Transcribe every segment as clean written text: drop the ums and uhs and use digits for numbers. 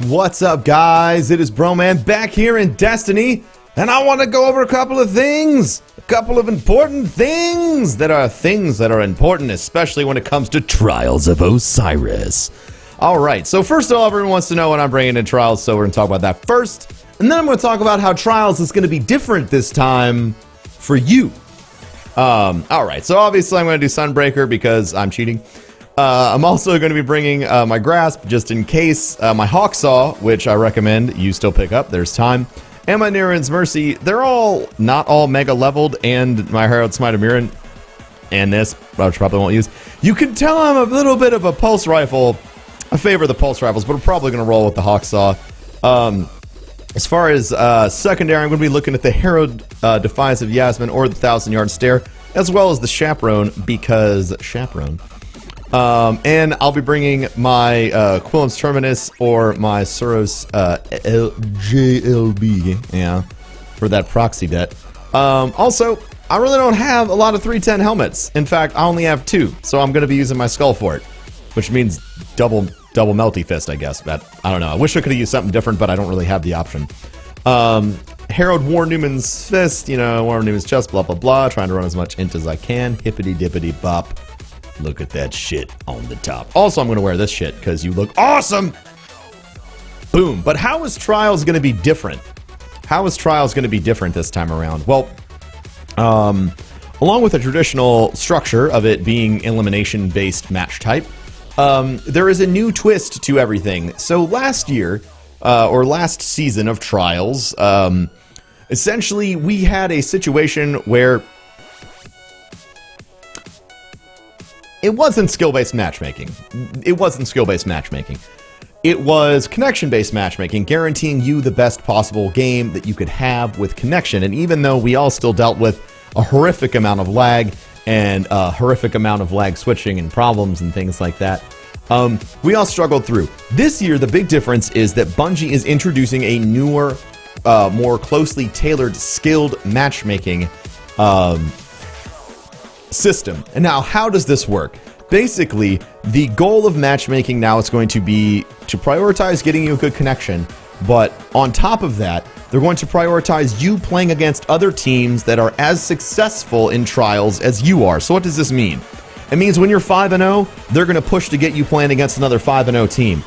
What's up, guys? It is Broman back here in Destiny, and I want to go over a couple of things. A couple of important things that are important, especially when it comes to Trials of Osiris. Alright, so first of all, everyone wants to know when I'm bringing in Trials, so we're going to talk about that first. And then I'm going to talk about how Trials is going to be different this time for you. Alright, so obviously I'm going to do Sunbreaker because I'm cheating. I'm also going to be bringing my Grasp just in case, my Hawksaw, which I recommend you still pick up, there's time, and my Niran's Mercy. They're all not all mega leveled, and my Herald Smite of Mirren, and this, which I probably won't use. You can tell I'm a little bit of a pulse rifle. I favor the pulse rifles, but I'm probably going to roll with the Hawksaw. As far as secondary, I'm going to be looking at the Herald Defiance of Yasmin or the 1,000-Yard Stare, as well as the Chaperone, because Chaperone. And I'll be bringing my Quillam's Terminus or my Suros JLB, yeah, for that proxy debt. Also, I really don't have a lot of 310 helmets. In fact, I only have 2, so I'm going to be using my Skull for it, which means double Melty Fist, I guess. But I don't know. I wish I could have used something different, but I don't really have the option. Harold War Newman's Fist, you know, War Newman's Chest, blah, blah, blah. Trying to run as much int as I can. Hippity-dippity-bop. Look at that shit on the top. Also, I'm going to wear this shit because you look awesome. Boom. But how is Trials going to be different? How is Trials going to be different this time around? Well, along with the traditional structure of it being elimination-based match type, there is a new twist to everything. So last year, or last season of Trials, essentially we had a situation where it wasn't skill-based matchmaking. It wasn't skill-based matchmaking. It was connection-based matchmaking, guaranteeing you the best possible game that you could have with connection. And even though we all still dealt with a horrific amount of lag and a horrific amount of lag switching and problems and things like that, we all struggled through. This year, the big difference is that Bungie is introducing a newer, more closely tailored, skilled matchmaking system. And now, how does this work? Basically, the goal of matchmaking now is going to be to prioritize getting you a good connection, but on top of that, they're going to prioritize you playing against other teams that are as successful in Trials as you are. So what does this mean? It means when you're 5-0, they're going to push to get you playing against another 5-0 team.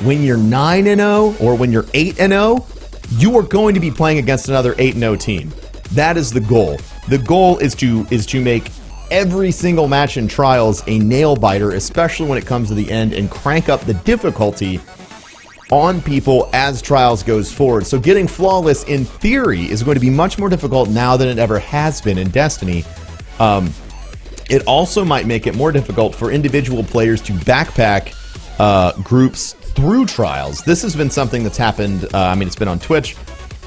When you're 9-0 or when you're 8-0, you are going to be playing against another 8-0 team. That is the goal. The goal is to make every single match in Trials a nail biter, especially when it comes to the end, and crank up the difficulty on people as Trials goes forward. So getting flawless in theory is going to be much more difficult now than it ever has been in Destiny. It also might make it more difficult for individual players to backpack groups through Trials. This has been something that's happened, I mean, it's been on Twitch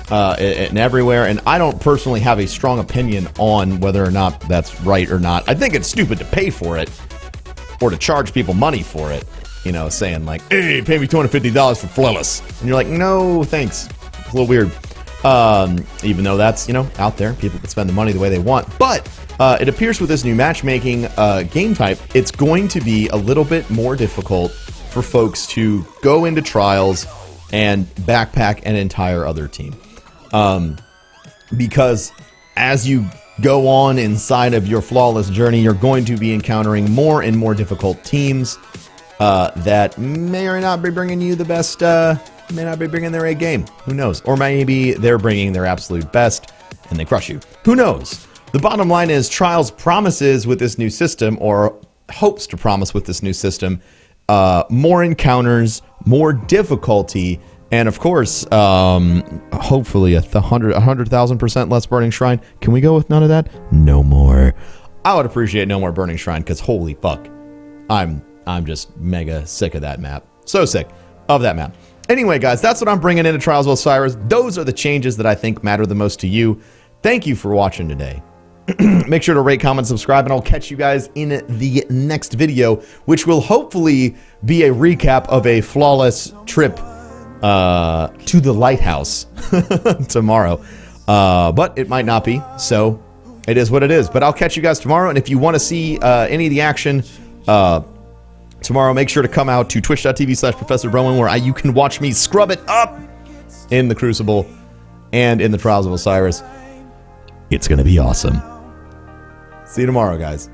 and everywhere, and I don't personally have a strong opinion on whether or not that's right or not. I think it's stupid to pay for it or to charge people money for it, you know, saying like, hey, pay me $250 for Flawless. And you're like, no, thanks. It's a little weird. Even though that's, you know, out there, people can spend the money the way they want. But it appears with this new matchmaking game type, it's going to be a little bit more difficult for folks to go into Trials and backpack an entire other team. Because as you go on inside of your flawless journey, you're going to be encountering more and more difficult teams that may or not be bringing you the best, may not be bringing their A game. Who knows? Or maybe they're bringing their absolute best and they crush you. Who knows? The bottom line is Trials promises with this new system, or hopes to promise with this new system, more encounters, more difficulty, and of course, hopefully 100,000% less Burning Shrine. Can we go with none of that? No more. I would appreciate no more Burning Shrine, because holy fuck, I'm just mega sick of that map. So sick of that map. Anyway, guys, that's what I'm bringing into Trials of Osiris. Those are the changes that I think matter the most to you. Thank you for watching today. Make sure to rate, comment, subscribe, and I'll catch you guys in the next video, which will hopefully be a recap of a flawless trip to the lighthouse tomorrow. But it might not be, so it is what it is. But I'll catch you guys tomorrow, and if you want to see any of the action Tomorrow, make sure to come out to twitch.tv/Professor Broman, where you can watch me scrub it up in the Crucible and in the Trials of Osiris. It's going to be awesome. See you tomorrow, guys.